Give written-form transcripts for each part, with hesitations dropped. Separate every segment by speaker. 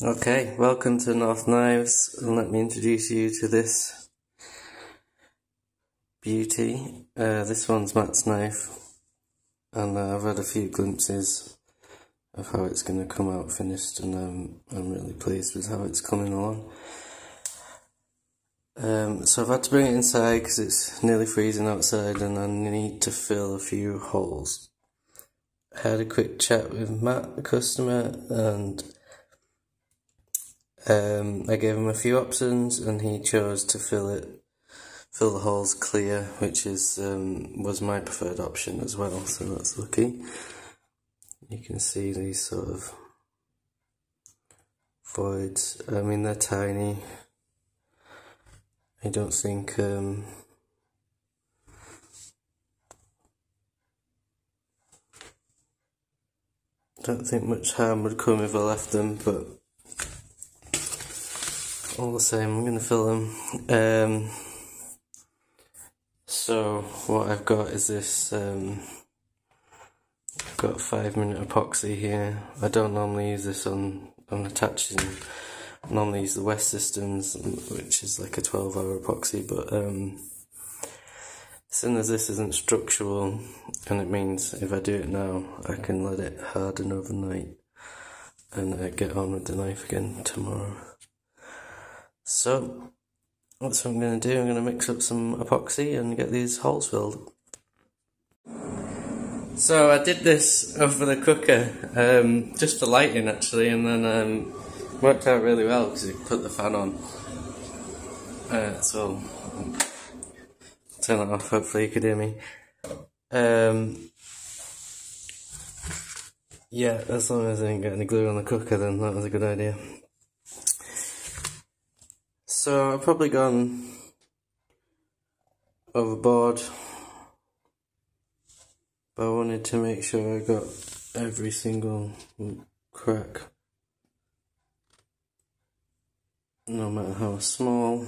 Speaker 1: Okay, welcome to North Knives, and let me introduce you to this beauty. This one's Matt's knife, and I've had a few glimpses of how it's going to come out finished, and I'm really pleased with how it's coming along. So I've had to bring it inside because it's nearly freezing outside and I need to fill a few holes. I had a quick chat with Matt, the customer, and I gave him a few options and he chose to fill the holes clear, which was my preferred option as well, so that's lucky. You can see these sort of voids. I mean, they're tiny. I don't think much harm would come if I left them, but all the same, I'm going to fill them. So what I've got is this, I've got 5-minute epoxy here. I don't normally use this on attaching. I normally use the West Systems, which is like a 12-hour epoxy, but seeing as this isn't structural, and it means if I do it now, I can let it harden overnight and get on with the knife again tomorrow. So that's what I'm going to do. I'm going to mix up some epoxy and get these holes filled. So I did this over the cooker, just for lighting actually, and then worked out really well because it put the fan on. So turn that off, hopefully you could hear me. Yeah, as long as I didn't get any glue on the cooker, then that was a good idea. So I've probably gone overboard, but I wanted to make sure I got every single crack, no matter how small.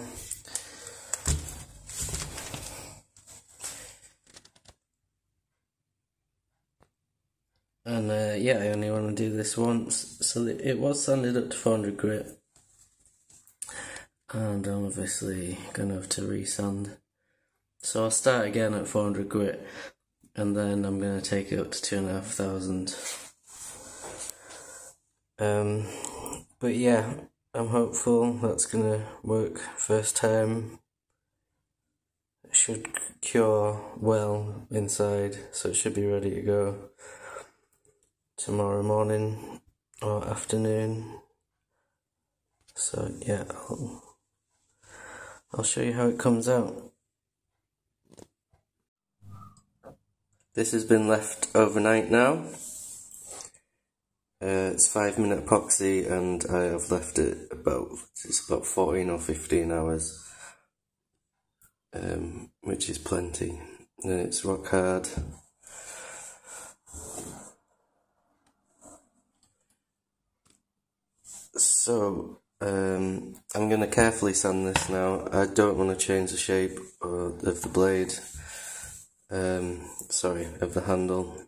Speaker 1: And yeah, I only want to do this once, so it was sanded up to 400 grit. And I'm obviously going to have to resand. So I'll start again at 400 grit, and then I'm going to take it up to 2,500. But yeah, I'm hopeful that's going to work first time. It should cure well inside, so it should be ready to go tomorrow morning or afternoon. So yeah, I'll show you how it comes out. This has been left overnight now. It's 5-minute epoxy and I have left it about 14 or 15 hours, which is plenty, and it's rock hard. So I'm going to carefully sand this now. I don't want to change the shape of the blade, of the handle.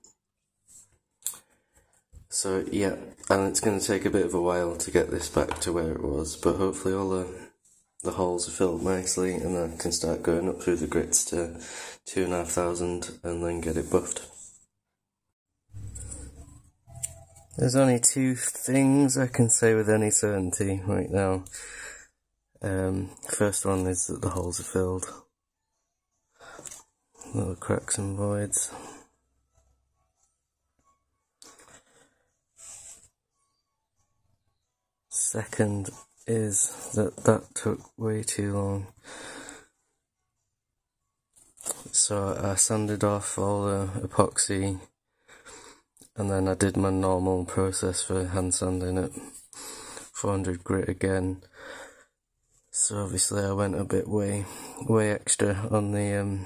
Speaker 1: So yeah, and it's going to take a bit of a while to get this back to where it was, but hopefully all the holes are filled nicely and I can start going up through the grits to 2,500 and then get it buffed. There's only two things I can say with any certainty right now. First one is that the holes are filled. Little cracks and voids. Second is that took way too long. So I sanded off all the epoxy and then I did my normal process for hand sanding at 400 grit again. So obviously I went a bit way extra on the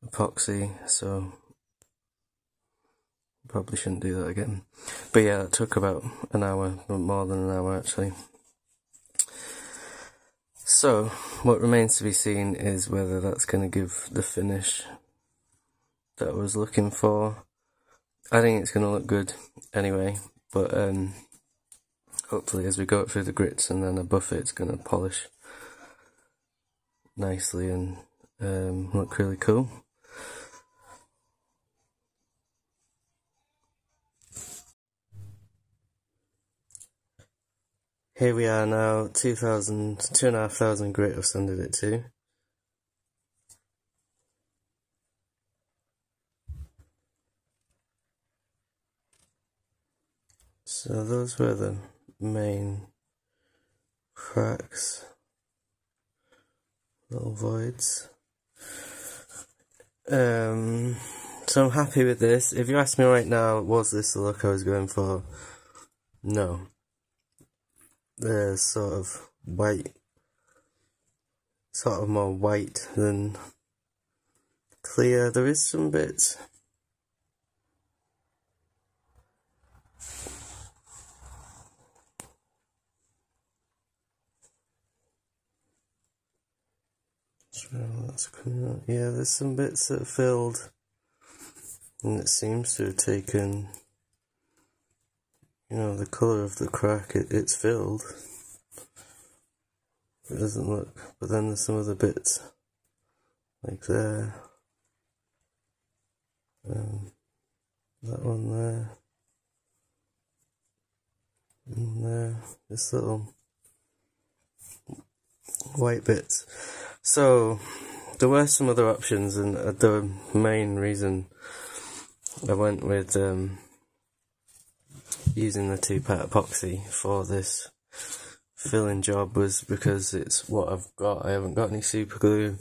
Speaker 1: epoxy, so probably shouldn't do that again. But yeah, it took about an hour, more than an hour actually. So what remains to be seen is whether that's going to give the finish that I was looking for. I think it's going to look good anyway, but hopefully as we go through the grits and then above it, it's going to polish nicely and look really cool. Here we are now, 2,500 grit I've sanded it to. So those were the main cracks, little voids. So I'm happy with this. If you ask me right now, was this the look I was going for? No. They're sort of white, sort of more white than clear. There is some bits. That's coming out. Yeah, there's some bits that are filled, and it seems to have taken, you know, the colour of the crack. It's filled. It doesn't look, but then there's some other bits, like there, that one there, and there, this little white bits. So there were some other options, and the main reason I went with using the 2-part epoxy for this filling job was because it's what I've got. I haven't got any super glue,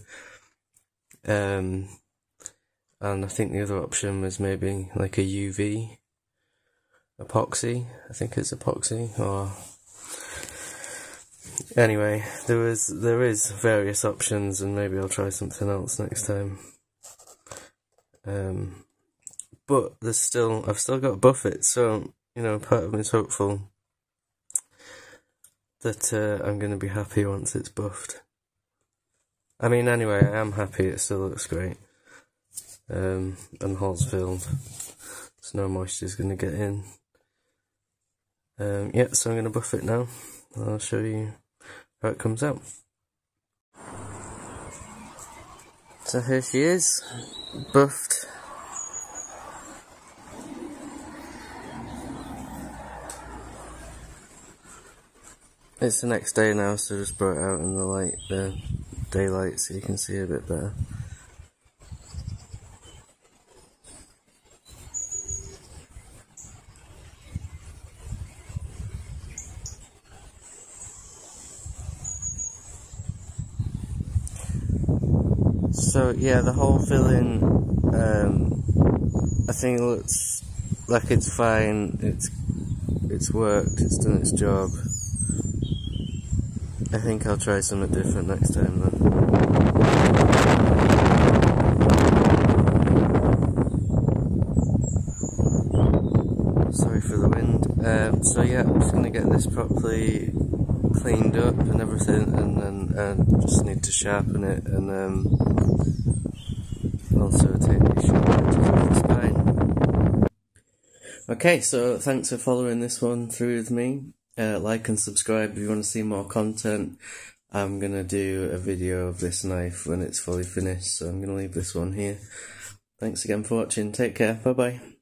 Speaker 1: and I think the other option was maybe like a UV epoxy. I think it's epoxy, or anyway, there is various options, and maybe I'll try something else next time. But I've still got to buff it, so you know, part of me is hopeful that I'm going to be happy once it's buffed. I mean, anyway, I am happy. It still looks great, and the hole's filled, so no moisture's going to get in. Yeah, so I'm going to buff it now. I'll show you how it comes out. So here she is, buffed. It's the next day now, so just brought it out in the daylight, so you can see it a bit better. So yeah, the whole filling, I think it looks like it's fine. It's worked. It's done its job. I think I'll try something different next time though. Sorry for the wind. So yeah, I'm just gonna get this properly cleaned up and everything, and then just need to sharpen it, and also take the sharp edges off the spine. Okay, so thanks for following this one through with me. Like and subscribe if you want to see more content. I'm gonna do a video of this knife when it's fully finished, so I'm gonna leave this one here. Thanks again for watching. Take care. Bye bye.